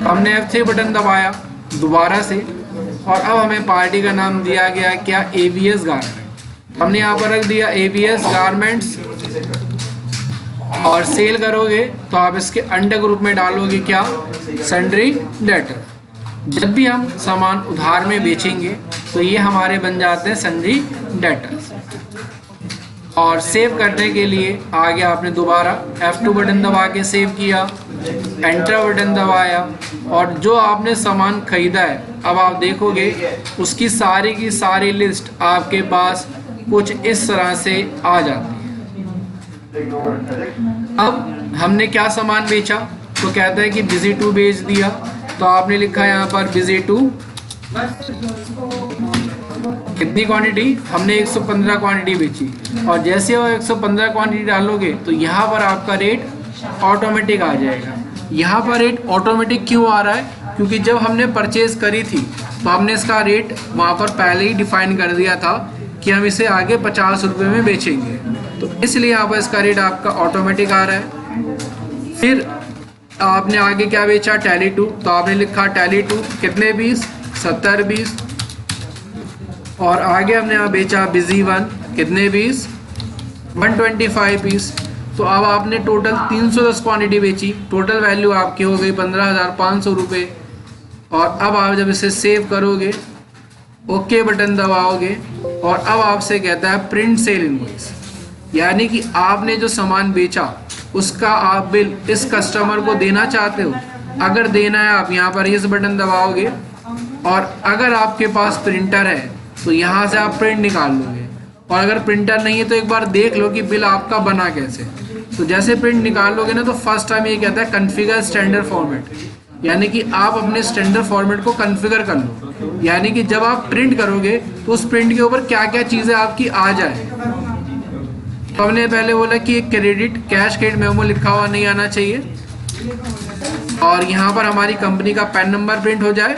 हमने F3 बटन दबाया दोबारा से और अब हमें पार्टी का नाम दिया गया क्या, AVS गारमेंट। हमने यहाँ पर रख दिया AVS गारमेंट्स। और सेल करोगे तो आप इसके अंडर ग्रुप में डालोगे क्या, सन्ड्री डेटर। जब भी हम सामान उधार में बेचेंगे तो ये हमारे बन जाते हैं सन्ड्री डेटर्स। और सेव करने के लिए आगे आपने दोबारा F2 बटन दबा के सेव किया, एंटर बटन दबाया और जो आपने सामान खरीदा है अब आप देखोगे उसकी सारी की सारी लिस्ट आपके पास कुछ इस तरह से आ जाती है। अब हमने क्या सामान बेचा, तो कहता है कि Busy2 बेच दिया, तो आपने लिखा यहाँ पर Busy2 कितनी क्वांटिटी, हमने 115 क्वांटिटी बेची। और जैसे वो 115 क्वांटिटी डालोगे तो यहाँ पर आपका रेट ऑटोमेटिक आ जाएगा। यहाँ पर रेट ऑटोमेटिक क्यों आ रहा है, क्योंकि जब हमने परचेज करी थी तो हमने इसका रेट वहाँ पर पहले ही डिफाइन कर दिया था कि हम इसे आगे 50 रुपये में बेचेंगे, तो इसलिए यहाँ पर इसका रेट आपका ऑटोमेटिक आ रहा है। फिर आपने आगे क्या बेचा, Tally2, तो आपने लिखा Tally2 कितने पीस, 70 पीस। और आगे हमने यहाँ बेचा Busy1 कितने पीस, 125 पीस। तो अब आपने टोटल 310 क्वांटिटी बेची, टोटल वैल्यू आपकी हो गई 15,500 रुपये। और अब आप जब इसे सेव करोगे, ओके बटन दबाओगे और अब आपसे कहता है प्रिंट सेल इनवॉइस, यानी कि आपने जो सामान बेचा उसका आप बिल इस कस्टमर को देना चाहते हो। अगर देना है आप यहाँ पर इस बटन दबाओगे और अगर आपके पास प्रिंटर है तो यहाँ से आप प्रिंट निकाल लोगे, और अगर प्रिंटर नहीं है तो एक बार देख लो कि बिल आपका बना कैसे। तो जैसे प्रिंट निकाल लोगे ना तो फर्स्ट टाइम ये कहता है कॉन्फ़िगर स्टैंडर्ड फॉर्मेट, यानी कि आप अपने स्टैंडर्ड फॉर्मेट को कॉन्फ़िगर कर लो, यानी कि जब आप प्रिंट करोगे तो उस प्रिंट के ऊपर क्या क्या चीज़ें आपकी आ जाए। तो हमने पहले बोला कि क्रेडिट कैश क्रेडिट मेमो लिखा हुआ नहीं आना चाहिए, और यहाँ पर हमारी कंपनी का पैन नंबर प्रिंट हो जाए।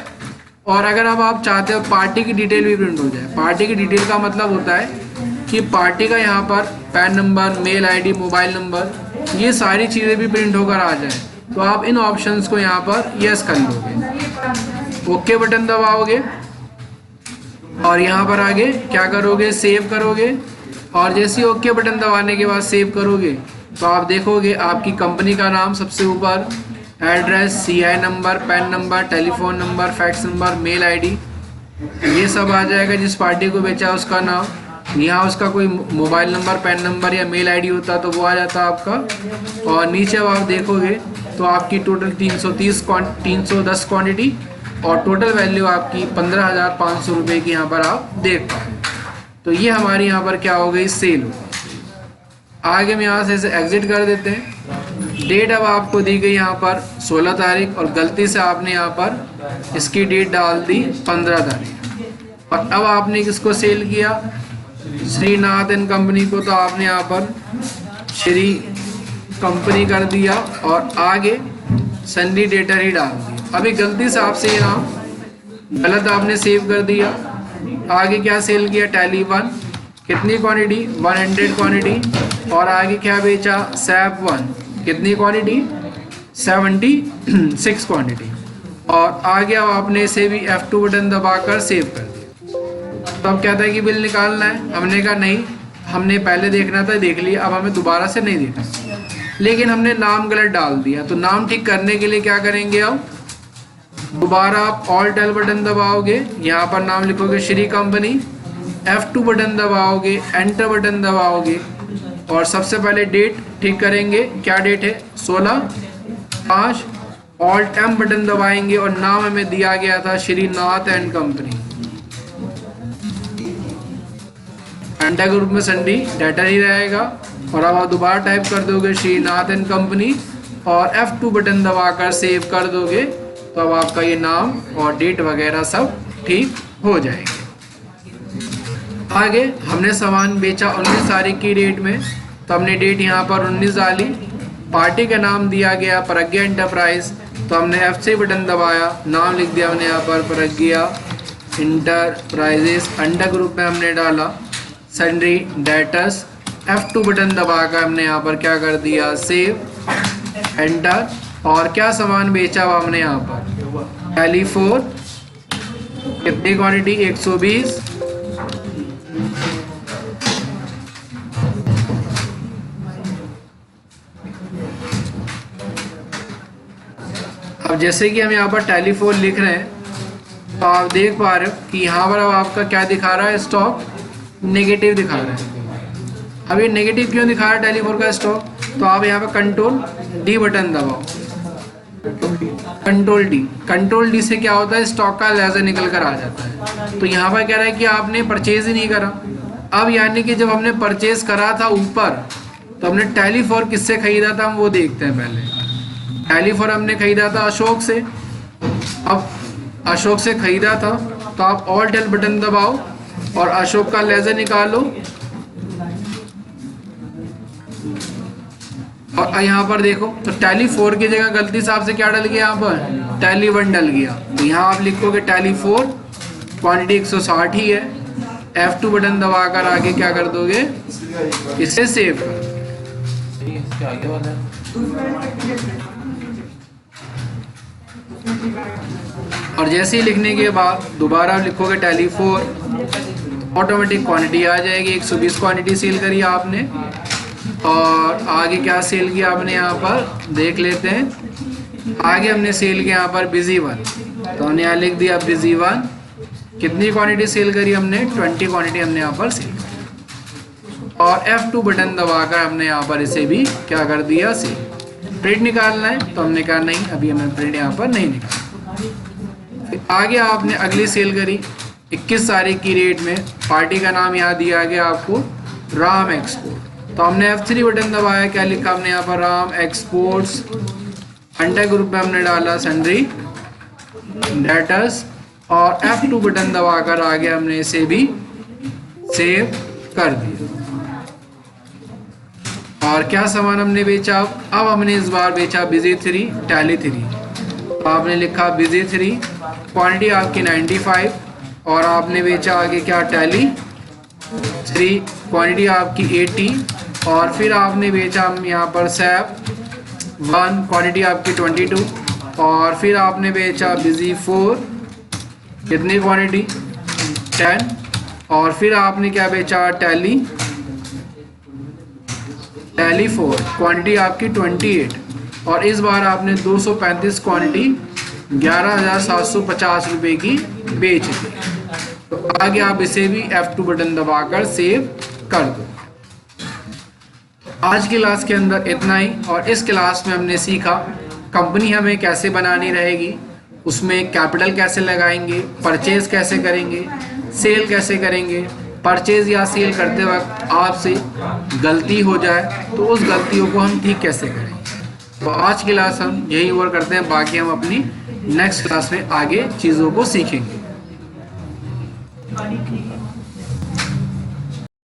और अगर अब आप चाहते हो पार्टी की डिटेल भी प्रिंट हो जाए। पार्टी की डिटेल का मतलब होता है कि पार्टी का यहाँ पर PAN number, mail ID, mobile number, ये सारी चीज़ें भी प्रिंट होकर आ जाए। तो आप इन ऑप्शंस को यहाँ पर यस कर लोगे, ओके बटन दबाओगे और यहाँ पर आगे क्या करोगे, सेव करोगे। और जैसे ही ओके बटन दबाने के बाद सेव करोगे तो आप देखोगे आपकी कंपनी का नाम सबसे ऊपर, address, CI number, PAN number, telephone number, fax number, mail ID, ये सब आ जाएगा। जिस पार्टी को बेचा उसका नाम, यहाँ उसका कोई मोबाइल नंबर, पैन नंबर या मेल ID होता तो वो आ जाता आपका। और नीचे अब आप देखोगे तो आपकी टोटल 310 क्वांटिटी और टोटल वैल्यू आपकी 15,500 रुपये की यहाँ पर आप देख पाए। तो ये हमारी यहाँ पर क्या हो गई, सेल हो। आगे हम यहाँ से इसे एग्जिट कर देते हैं। डेट अब आपको दी गई यहाँ पर 16 तारीख और गलती से आपने यहाँ पर इसकी डेट डाल दी 15 तारीख। और अब आपने किसको सेल किया, श्रीनाथ एंड कंपनी को, तो आपने यहाँ पर श्री कंपनी कर दिया और आगे सन्ड्री डेटर ही डाल दिया। अभी गलती से आपसे ये नाम गलत आपने सेव कर दिया। आगे क्या सेल किया, Tally1 कितनी क्वांटिटी, 100 क्वांटिटी। और आगे क्या बेचा, SAP1 कितनी क्वांटिटी, 76 क्वांटिटी। और आगे अब आपने इसे भी F2 बटन दबाकर सेव कर दिया। तो अब कहता है कि बिल निकालना है। हमने कहा नहीं, हमने पहले देखना था, देख लिया, अब हमें दोबारा से नहीं देखना। लेकिन हमने नाम गलत डाल दिया, तो नाम ठीक करने के लिए क्या करेंगे, अब दोबारा आप ऑल्ट L बटन दबाओगे, यहाँ पर नाम लिखोगे श्री कंपनी, F2 बटन दबाओगे, एंटर बटन दबाओगे और सबसे पहले डेट ठीक करेंगे। क्या डेट है, 16/5। ऑल्ट M बटन दबाएंगे और नाम हमें दिया गया था Shrinath and company. Under group में सन्डी डेटर ही रहेगा। और अब आप दोबारा टाइप कर दोगे श्रीनाथ एंड कंपनी और F2 बटन दबाकर सेव कर दोगे, तो अब आपका ये नाम और डेट वगैरह सब ठीक हो जाएंगे। आगे हमने सामान बेचा 19 तारीख की डेट में, तो हमने डेट यहाँ पर 19 डाली। पार्टी का नाम दिया गया प्रज्ञा एंटरप्राइज, तो हमने F3 बटन दबाया, नाम लिख दिया हमने यहाँ पर प्रज्ञा एंटरप्राइजेस। अंडर ग्रुप में हमने डाला सन्ड्री डेटर्स, F2 बटन दबाकर हमने यहाँ पर क्या कर दिया सेव एंटर। और क्या सामान बेचा हुआ हमने यहाँ पर टेलीफोन, कितनी क्वांटिटी 120। अब जैसे कि हम यहाँ पर टेलीफोन लिख रहे हैं, तो आप देख पा रहे हो कि यहाँ पर अब आपका क्या दिखा रहा है, स्टॉक नेगेटिव दिखा रहा है। अब ये नेगेटिव क्यों दिखा रहा है टेलीफोन का स्टॉक, तो आप यहाँ पर कंट्रोल डी बटन दबाओ। कंट्रोल डी से क्या होता है, स्टॉक का लेजर निकल कर आ जाता है। तो यहाँ पर कह रहा है कि आपने परचेज ही नहीं करा। अब यानी कि जब हमने परचेज करा था ऊपर, तो हमने टेलीफोन किससे खरीदा था, हम वो देखते हैं। पहले टेलीफोन हमने खरीदा था अशोक से। अब अशोक से खरीदा था, तो आप ऑल टेल बटन दबाओ और अशोक का लेजर निकालो। और यहाँ पर देखो, तो टेलीफोन की जगह गलती से आपसे क्या डल गया, यहाँ पर टेली1 डल गया। तो यहाँ आप लिखोगे टेलीफोन, क्वांटिटी 160 ही है। F2 बटन दबाकर आगे क्या कर दोगे, इसे सेव कर। और जैसे ही लिखने के बाद दोबारा लिखोगे टेलीफोन, ऑटोमेटिक क्वांटिटी आ जाएगी। 120 क्वांटिटी सेल करी आपने। और आगे क्या सेल किया आपने, यहाँ पर देख लेते हैं। आगे हमने सेल किया यहाँ पर बिजी वन, तो हमने यहाँ लिख दिया बिजी वन। कितनी क्वांटिटी सेल करी हमने, 20 क्वांटिटी हमने यहाँ पर सेल करी। और F2 बटन दबाकर हमने यहाँ पर इसे भी क्या कर दिया, सेल। प्रिंट निकालना है, तो हमने कहा नहीं, अभी हमें प्रिंट यहाँ पर नहीं निकालना। आगे आपने अगली सेल करी 21 तारीख की डेट में। पार्टी का नाम यहाँ दिया गया आपको राम एक्सपोर्ट, तो हमने F3 बटन दबाया। क्या लिखा हमने यहाँ पर, राम एक्सपोर्ट्स। अंडर ग्रुप में हमने डाला सन्ड्री डेटर्स और F2 बटन दबाकर आगे हमने इसे भी सेव कर दिया। और क्या सामान हमने बेचा, अब हमने इस बार बेचा बिजी 3 टैली 3। तो आपने लिखा बिजी 3, क्वांटिटी आपकी 95 और आपने बेचा आगे क्या टैली 3, क्वांटिटी आपकी 80। और फिर आपने बेचा हम यहाँ पर सैप 1, क्वांटिटी आपकी 22। और फिर आपने बेचा बिजी 4, कितनी क्वांटिटी 10। और फिर आपने क्या बेचा टैली 4, क्वांटिटी आपकी 28। और इस बार आपने 235 क्वांटिटी 11,750 रुपये की बेच दी। तो आगे आप इसे भी F2 बटन दबाकर सेव कर दो। आज की क्लास के अंदर इतना ही। और इस क्लास में हमने सीखा कंपनी हमें कैसे बनानी रहेगी, उसमें कैपिटल कैसे लगाएंगे, परचेज कैसे करेंगे, सेल कैसे करेंगे। परचेज या सेल करते वक्त आपसे गलती हो जाए तो उस गलतियों को हम ठीक कैसे करें। तो आज की क्लास हम यही ओवर करते हैं, बाकी हम अपनी नेक्स्ट क्लास में आगे चीज़ों को सीखेंगे।